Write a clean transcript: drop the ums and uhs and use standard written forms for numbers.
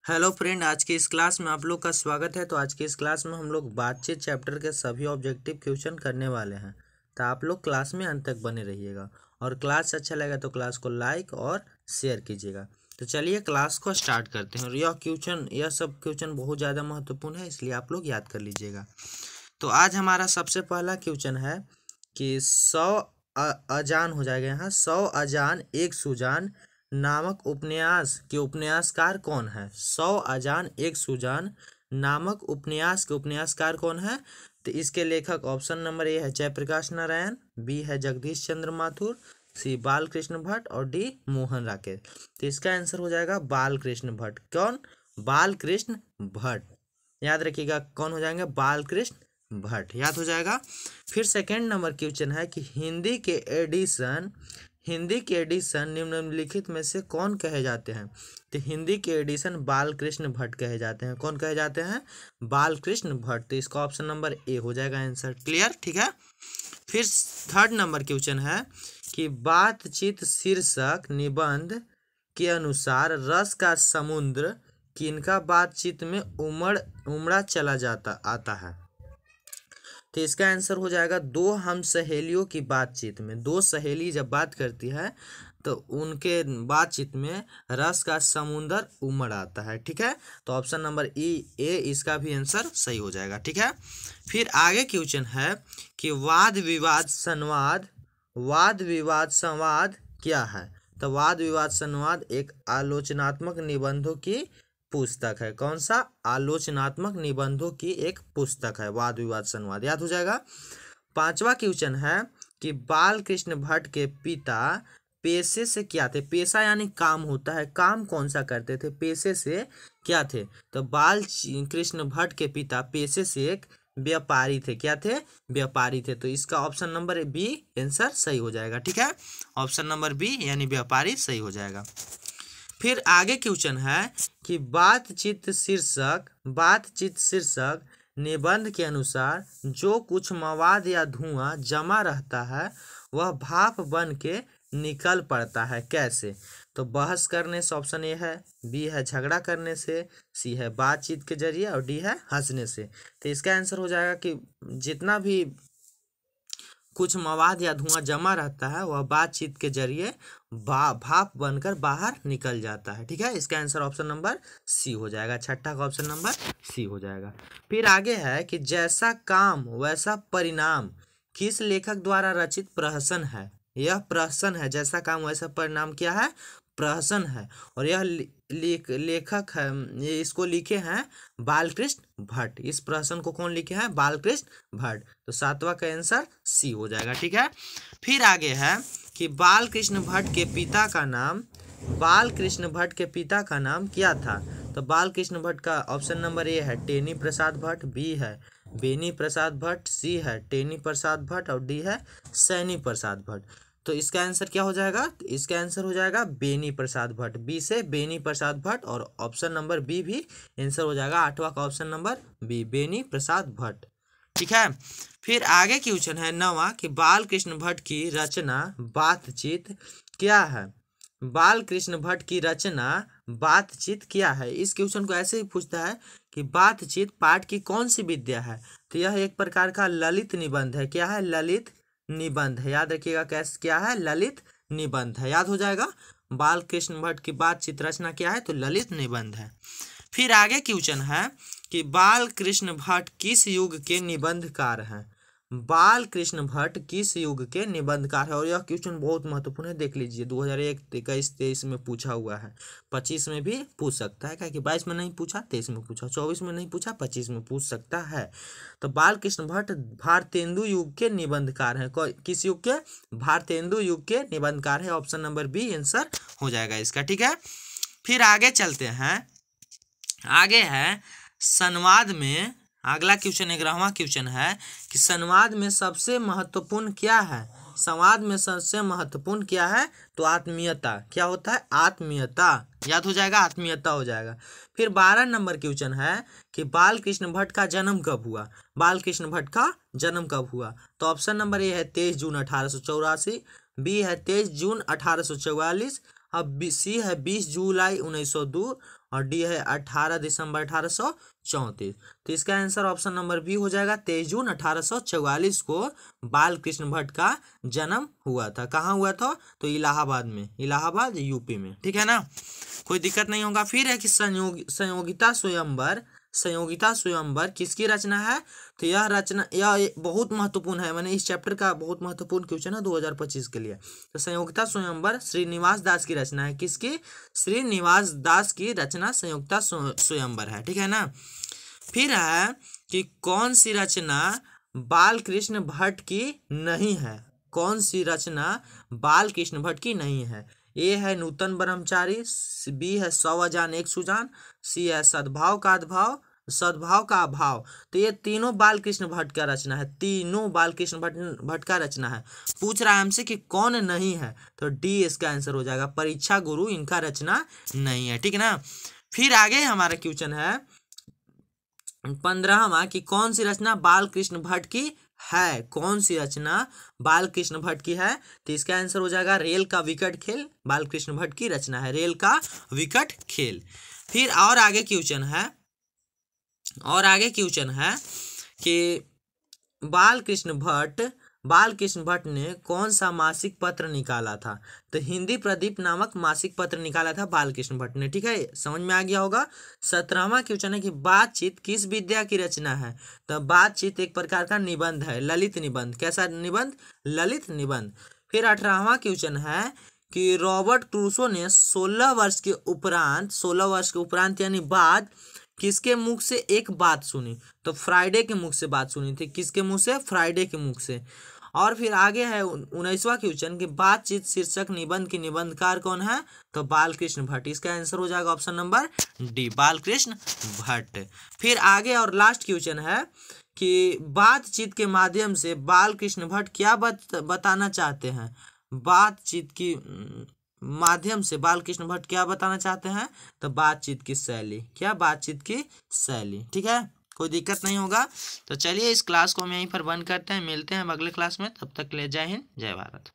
Hello friend, आज की इस क्लास में आप लोग का स्वागत है। तो आज की इस क्लास में हम लोग बातचीत चैप्टर के सभी ऑब्जेक्टिव क्वेश्चन करने वाले हैं। तो आप लोग क्लास में अंत तक बने रहिएगा और क्लास अच्छा लगा तो क्लास को लाइक और शेयर कीजिएगा। तो चलिए क्लास को स्टार्ट करते हैं। और यह सब क्वेश्चन बहुत ज़्यादा महत्वपूर्ण है, इसलिए आप लोग याद कर लीजिएगा। तो आज हमारा सबसे पहला क्वेश्चन है कि 100 अजान हो जाएगा यहाँ। 100 अजान एक सुजान नामक उपन्यास के उपन्यासकार कौन है? 100 अजान एक सुजान नामक उपन्यास के उपन्यासकार कौन है? तो इसके लेखक ऑप्शन नंबर ए है जयप्रकाश नारायण, बी है जगदीश चंद्र माथुर, सी बालकृष्ण भट्ट और डी मोहन राकेश। तो इसका आंसर हो जाएगा बालकृष्ण भट्ट। कौन? बालकृष्ण भट्ट। याद रखिएगा कौन हो जाएंगे? बालकृष्ण भट्ट याद हो जाएगा। फिर सेकंड नंबर क्वेश्चन है कि हिंदी के एडिशन निम्नलिखित में से कौन कहे जाते हैं? तो हिंदी के एडिशन बालकृष्ण भट्ट कहे जाते हैं। कौन कहे जाते हैं? बालकृष्ण भट्ट। तो इसका ऑप्शन नंबर ए हो जाएगा आंसर। क्लियर? ठीक है। फिर थर्ड नंबर क्वेश्चन है कि बातचीत शीर्षक निबंध के अनुसार रस का समुद्र किनका बातचीत में उमड़ा चला आता है? तो इसका आंसर हो जाएगा दो हम सहेलियों की बातचीत में। दो सहेली जब बात करती है तो उनके बातचीत में रस का समुंदर उमड़ आता है। ठीक है। तो ऑप्शन नंबर ए इसका भी आंसर सही हो जाएगा। ठीक है। फिर आगे क्वेश्चन है कि वाद विवाद संवाद क्या है? तो वाद विवाद संवाद एक आलोचनात्मक निबंधों की पुस्तक है। कौन सा? आलोचनात्मक निबंधों की एक पुस्तक है वाद विवाद संवाद। याद हो जाएगा। पांचवा क्वेश्चन है कि बालकृष्ण भट्ट के पिता पेशे से क्या थे? पेशा यानी काम होता है, काम कौन सा करते थे? पेशे से क्या थे? तो बाल कृष्ण भट्ट के पिता पेशे से एक व्यापारी थे। क्या थे? व्यापारी थे। तो इसका ऑप्शन नंबर बी आंसर सही हो जाएगा। ठीक है। ऑप्शन नंबर बी यानी व्यापारी सही हो जाएगा। फिर आगे क्वेश्चन है कि बातचीत शीर्षक निबंध के अनुसार जो कुछ मवाद या धुआं जमा रहता है वह भाप बन के निकल पड़ता है। कैसे? तो बहस करने से ऑप्शन ए है, बी है झगड़ा करने से, सी है बातचीत के जरिए और डी है हंसने से। तो इसका आंसर हो जाएगा कि जितना भी कुछ मवाद या धुआं जमा रहता है वह बातचीत के जरिए भाप बनकर बाहर निकल जाता है। ठीक है। इसका आंसर ऑप्शन नंबर सी हो जाएगा। छठा का ऑप्शन नंबर सी हो जाएगा। फिर आगे है कि जैसा काम वैसा परिणाम किस लेखक द्वारा रचित प्रहसन है? यह प्रहसन है। जैसा काम वैसा परिणाम क्या है? प्रहसन है। और यह लेखक है, ये इसको लिखे हैं बालकृष्ण भट्ट। इस प्रहसन को कौन लिखे हैं? बालकृष्ण भट्ट। तो सातवां का आंसर सी हो जाएगा। ठीक है। फिर आगे है कि बालकृष्ण भट्ट के पिता का नाम क्या था? तो बालकृष्ण भट्ट का ऑप्शन नंबर ए है टेनी प्रसाद भट्ट, बी है बेनी प्रसाद भट्ट, सी है टेनी प्रसाद भट्ट और डी है सैनी प्रसाद भट्ट। तो इसका आंसर क्या हो जाएगा? इसका आंसर हो जाएगा बेनी प्रसाद भट्ट। बी से बेनी प्रसाद भट्ट और ऑप्शन नंबर बी भी आंसर हो जाएगा। आठवां का option number B Beni Prasad Bhatt. ठीक है। फिर आगे क्वेश्चन है नवा कि बालकृष्ण भट्ट की रचना बातचीत क्या है? बालकृष्ण भट्ट की रचना बातचीत क्या है? इस क्वेश्चन को ऐसे ही पूछता है कि बातचीत पाठ की कौन सी विद्या है? तो यह एक प्रकार का ललित निबंध है। क्या है? ललित निबंध है। याद रखिएगा कैसे क्या है? ललित निबंध है। याद हो जाएगा। बालकृष्ण भट्ट की बातचीत रचना क्या है? तो ललित निबंध है। फिर आगे क्वेश्चन है कि बालकृष्ण भट्ट किस युग के निबंधकार हैं? बालकृष्ण भट्ट किस युग के निबंधकार है? और यह क्वेश्चन बहुत महत्वपूर्ण है, देख लीजिए। 2001, 21, 23 में पूछा हुआ है। 25 में भी पूछ सकता है, क्या कि 22 में नहीं पूछा, 23 में पूछा, 24 में नहीं पूछा, 25 में पूछ सकता है। तो बालकृष्ण भट्ट भारतेंदु युग के निबंधकार हैं। किस युग के? भारतेंदु युग के निबंधकार है। ऑप्शन नंबर बी आंसर हो जाएगा इसका। ठीक है। फिर आगे चलते हैं। आगे है संवाद में, अगला क्वेश्चन 11वां क्वेश्चन है कि संवाद में सबसे महत्वपूर्ण क्या है? संवाद में सबसे महत्वपूर्ण क्या है? तो आत्मीयता। क्या होता है? आत्मीयता। याद हो जाएगा। आत्मीयता हो जाएगा। फिर 12 नंबर क्वेश्चन है कि बालकृष्ण भट्ट का जन्म कब हुआ? बालकृष्ण भट्ट का जन्म कब हुआ? तो ऑप्शन नंबर ए है 23 जून 1884, बी है 23 जून 1844, अब सी है 20 जुलाई 1902 और डी है 18 दिसंबर 1834। तो इसका आंसर ऑप्शन नंबर बी हो जाएगा। 23 जून 1844 को बाल कृष्ण भट्ट का जन्म हुआ था। कहाँ हुआ था? तो इलाहाबाद में, इलाहाबाद यूपी में। ठीक है ना, कोई दिक्कत नहीं होगा। फिर है कि संयोगिता स्वयंवर, संयोगिता स्वयंवर किसकी रचना है? तो यह रचना, यह बहुत महत्वपूर्ण है, मैंने इस चैप्टर का बहुत महत्वपूर्ण क्वेश्चन है 2025 के लिए। तो संयोगिता स्वयंवर श्रीनिवास दास की रचना है। किसकी? श्रीनिवास दास की रचना संयोगिता स्वयंवर है। ठीक है ना। फिर है कि कौन सी रचना बाल कृष्ण भट्ट की नहीं है? कौन सी रचना बाल कृष्ण भट्ट की नहीं है? ए है नूतन ब्रह्मचारी, बी है 100 अजान एक सुजान, सी है सद्भाव का अभाव, सद्भाव का अभाव। तो ये तीनों बाल कृष्ण भट्ट का रचना है, तीनों बाल कृष्ण भट्ट का रचना है। पूछ रहा है हमसे कि कौन नहीं है, तो डी इसका आंसर हो जाएगा, परीक्षा गुरु इनका रचना नहीं है। ठीक है ना। फिर आगे हमारा क्वेश्चन है 15वां कि कौन सी रचना बाल कृष्ण भट्ट की है? कौन सी रचना बाल कृष्ण भट्ट की है? तो इसका आंसर हो जाएगा रेल का विकट खेल, बाल कृष्ण भट्ट की रचना है, रेल का विकट खेल। फिर और आगे क्वेश्चन है, और आगे क्वेश्चन है कि बाल कृष्ण भट्ट ने कौन सा मासिक पत्र निकाला था? तो हिंदी प्रदीप नामक मासिक पत्र निकाला था बाल कृष्ण भट्ट ने। ठीक है, समझ में आ गया होगा। 17वां क्वेश्चन है कि बातचीत किस विद्या की रचना है? तो बातचीत एक प्रकार का निबंध है, ललित निबंध। कैसा निबंध? ललित निबंध। फिर 18वां क्वेश्चन है कि रॉबर्ट क्रूसो ने 16 वर्ष के उपरांत यानी बाद किसके मुख से एक बात सुनी? तो फ्राइडे के मुख से बात सुनी थी। किसके मुख से? फ्राइडे के मुख से। और फिर आगे है 19वां क्वेश्चन कि बातचीत शीर्षक निबंध की निबंधकार कौन है? तो बाल कृष्ण भट्ट। इसका आंसर हो जाएगा ऑप्शन नंबर डी, बाल कृष्ण भट्ट। फिर आगे और लास्ट क्वेश्चन है कि बातचीत के माध्यम से बाल कृष्ण भट्ट क्या बताना चाहते हैं? बातचीत की माध्यम से बाल कृष्ण भट्ट क्या बताना चाहते हैं? तो बातचीत की शैली। क्या? बातचीत की शैली। ठीक है, कोई दिक्कत नहीं होगा। तो चलिए इस क्लास को हम यहीं पर बंद करते हैं, मिलते हैं अगले क्लास में। तब तक के लिए जय हिंद, जय भारत।